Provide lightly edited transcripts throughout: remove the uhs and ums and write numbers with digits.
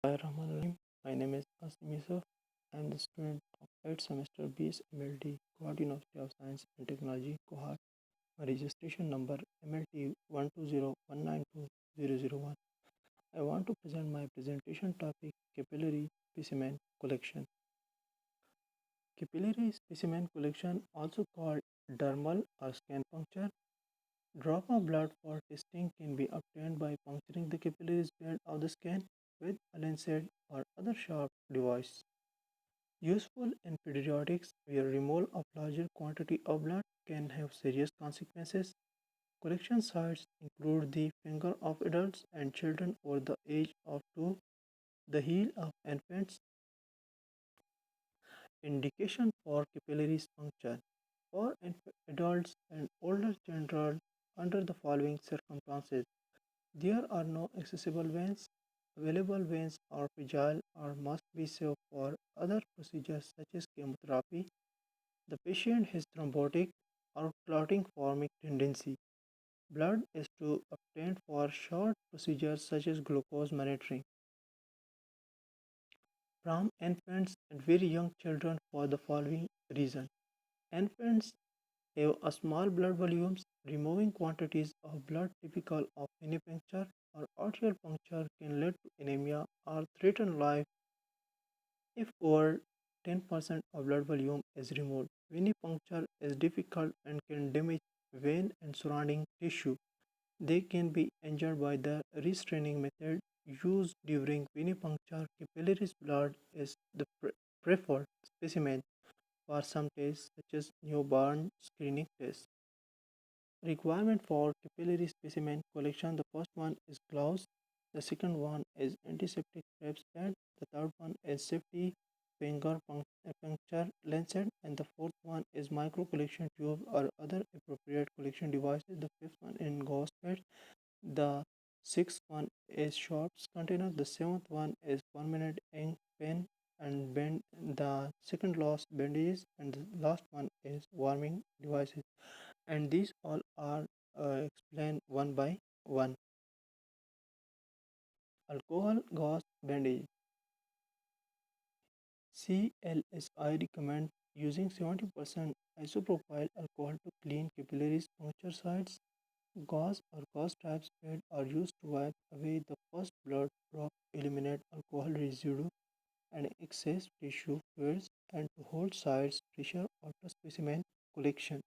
Bismillahirrahmanirrahim. My name is Asim Yousaf. I am the student of 8th semester BS MLT, Guwahati University of Science and Technology, Kohat. My registration number MLT120192001. I want to present my presentation topic capillary specimen collection. Capillary specimen collection, also called dermal or scan puncture. Drop of blood for testing can be obtained by puncturing the capillaries bed of the skin with a lancet or other sharp device. Useful in pediatrics where removal of larger quantity of blood can have serious consequences. Collection sites include the finger of adults and children over the age of 2, the heel of infants. Indication for capillary puncture for adults and older children under the following circumstances. There are no accessible veins. Available veins are fragile or must be saved for other procedures such as chemotherapy. The patient has thrombotic or clotting forming tendency. Blood is to obtain for short procedures such as glucose monitoring from infants and very young children for the following reason. Infants have a small blood volumes. Removing quantities of blood typical of venipuncture or arterial puncture can lead to anemia or threaten life if over 10% of blood volume is removed. Venipuncture is difficult and can damage vein and surrounding tissue. They can be injured by the restraining method used during venipuncture. Capillary blood is the preferred specimen for some tests such as newborn screening tests. Requirement for capillary specimen collection: the first one is gloves, the second one is antiseptic traps pad, the third one is safety puncture lancet, and the fourth one is micro collection tube or other appropriate collection devices. The fifth one is gauze pad. The sixth one is shots container. The seventh one is permanent ink pen and bend. The second last bandages, and the last one is warming devices. And these all are explained one by one. Alcohol gauze bandage. CLSI recommend using 70% isopropyl alcohol to clean capillaries puncture sites. Gauze or gauze type pad are used to wipe away the first blood drop, eliminate alcohol residue and excess tissue fluids, and to hold sites pressure after specimen collection.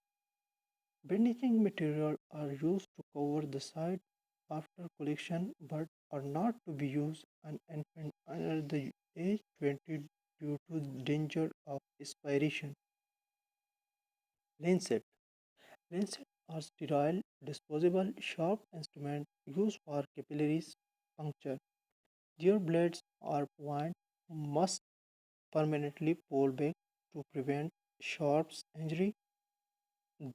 Bandaging material are used to cover the site after collection but are not to be used on infant under the age 20 due to danger of aspiration. Lancet. Lancet are sterile, disposable, sharp instruments used for capillaries puncture. Their blades are point must permanently pull back to prevent sharp injury.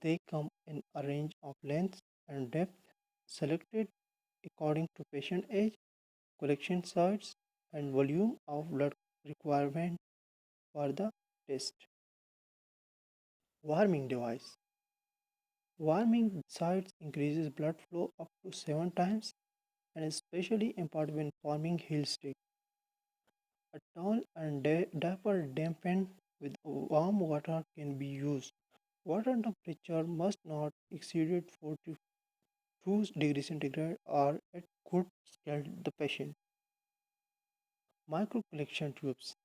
They come in a range of length and depth selected according to patient age, collection sites, and volume of blood requirement for the test. Warming device. Warming sites increases blood flow up to 7 times and is especially important when forming heel stick. A towel and diaper dampened with warm water can be used. Water temperature must not exceed 42 degrees centigrade or it could scald the patient. Micro collection tubes.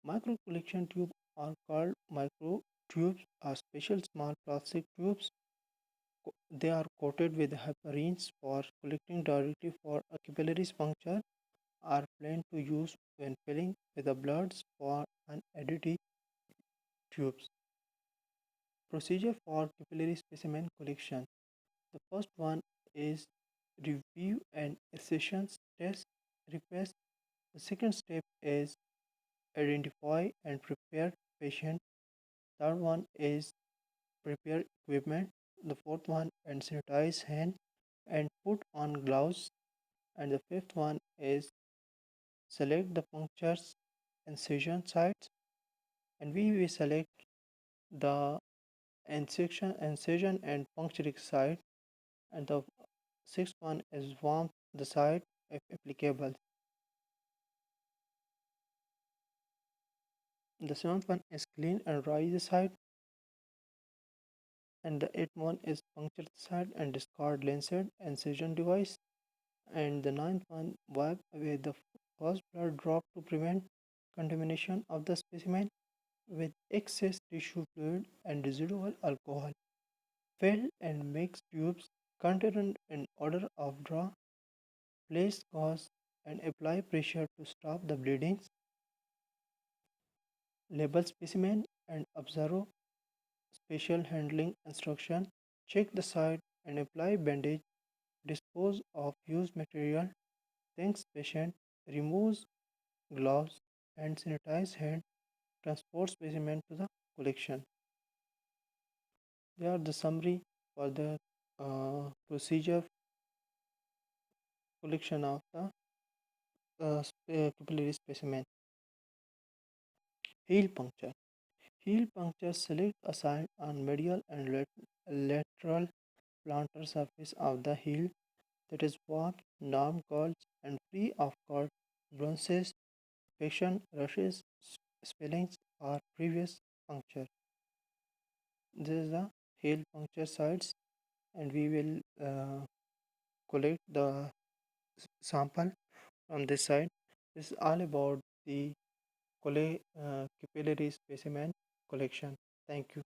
Micro collection tubes are called micro tubes are special small plastic tubes. They are coated with heparins for collecting directly for a capillary puncture are planned to use when filling with the bloods for an additive tubes. Procedure for capillary specimen collection. The first one is review and accession test request. The second step is identify and prepare patient. Third one is prepare equipment. The fourth one and sanitize hand and put on gloves. And the fifth one is select the punctures incision sites. And we will select the incision and puncturing site. And the sixth one is warm the site if applicable. The seventh one is clean and dry the site, and the eighth one is puncture the site and discard lancet incision device, and the ninth one wipe away the first blood drop to prevent contamination of the specimen with excess tissue fluid and residual alcohol. Fill and mix tubes contained in order of draw, place gauze and apply pressure to stop the bleedings. Label specimen and observe special handling instruction. Check the site and apply bandage. Dispose of used material. Thanks patient. Removes gloves and sanitize hand. Transport specimen to the collection. They are the summary for the procedure collection of the capillary specimen. Heel puncture. Heel puncture select a site on medial and lateral plantar surface of the heel that is warm, non-cold, and free of cold bronzes, infection, rashes, swellings, or previous puncture. This is the heel puncture sites, and we will collect the sample from this side. This is all about the capillary specimen collection. Thank you.